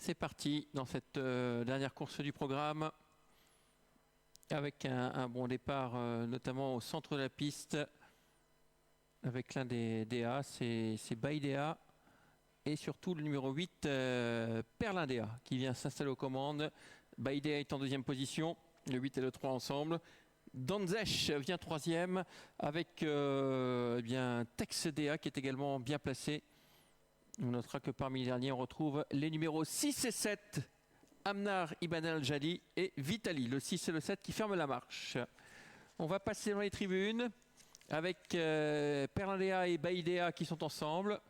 C'est parti dans cette dernière course du programme avec un bon départ notamment au centre de la piste avec l'un des DA, c'est Baïdea et surtout le numéro 8 Perlindea qui vient s'installer aux commandes. Baïdea est en deuxième position, le 8 et le 3 ensemble. Danzech vient troisième avec Texdea qui est également bien placé. On notera que parmi les derniers, on retrouve les numéros 6 et 7, Amnar Ibn Al-Jadi et Vitali, le 6 et le 7 qui ferment la marche. On va passer dans les tribunes avec Perlindea et Baïdea qui sont ensemble.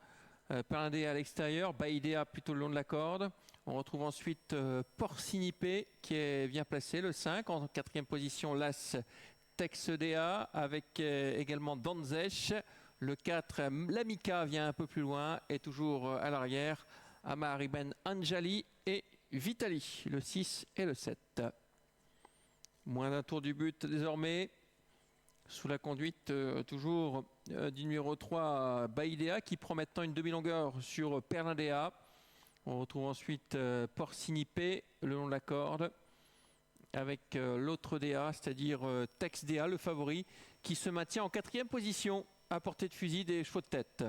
Perlindea à l'extérieur, Baïdea plutôt le long de la corde. On retrouve ensuite Porcinipé qui est bien placé, le 5. En quatrième position, l'As Texdea avec également Danzech. Le 4, Lamika vient un peu plus loin et toujours à l'arrière, Amar Ibn Anjali et Vitali, le 6 et le 7. Moins d'un tour du but désormais, sous la conduite toujours du numéro 3, Baïdea, qui prend maintenant une demi-longueur sur Perlindea. On retrouve ensuite Porcinipé le long de la corde, avec l'autre DA, c'est-à-dire Texdea, le favori, qui se maintient en quatrième position, à portée de fusil des chevaux de tête.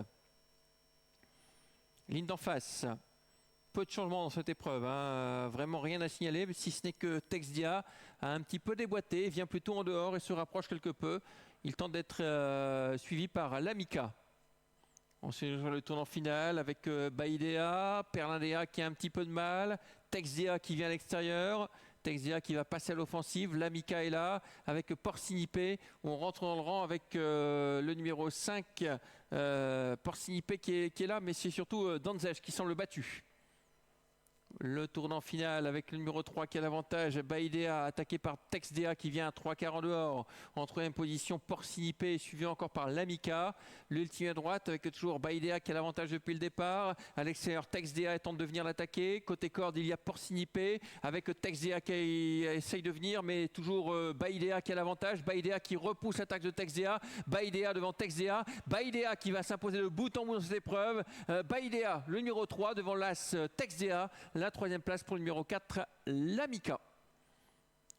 Ligne d'en face. Peu de changements dans cette épreuve, hein. Vraiment rien à signaler, si ce n'est que Texdea a un petit peu déboîté, vient plutôt en dehors et se rapproche quelque peu. Il tente d'être suivi par Lamika. On se joue le tournant final avec Baïdea, Perlindea qui a un petit peu de mal, Texdea qui vient à l'extérieur, Texdea qui va passer à l'offensive, Lamika est là avec Porcinipé. On rentre dans le rang avec le numéro 5, Porcinipé qui est là, mais c'est surtout Danzech qui semble battu. Le tournant final avec le numéro 3 qui a l'avantage, Baïdea attaqué par Texdea qui vient à 3 quarts en dehors. En troisième position, Porcinipé suivi encore par Lamika. L'ultime à droite avec toujours Baïdea qui a l'avantage depuis le départ. À l'extérieur, Texdea tente de venir l'attaquer. Côté corde, il y a Porcinipé avec Texdea qui essaye de venir, mais toujours Baïdea qui a l'avantage. Baïdea qui repousse l'attaque de Texdea. Baïdea devant Texdea. Baïdea qui va s'imposer de bout en bout dans cette épreuve. Baïdea, le numéro 3 devant l'As Texdea. La troisième place pour le numéro 4, Lamika.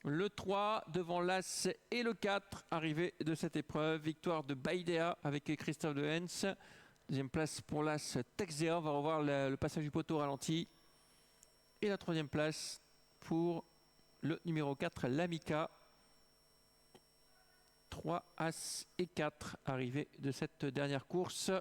Le 3 devant l'As et le 4, arrivé de cette épreuve. Victoire de Baïdea avec Christophe de Hens. Deuxième place pour l'As Texdea. On va revoir le passage du poteau ralenti. Et la troisième place pour le numéro 4, Lamika. 3 As et 4 arrivés de cette dernière course.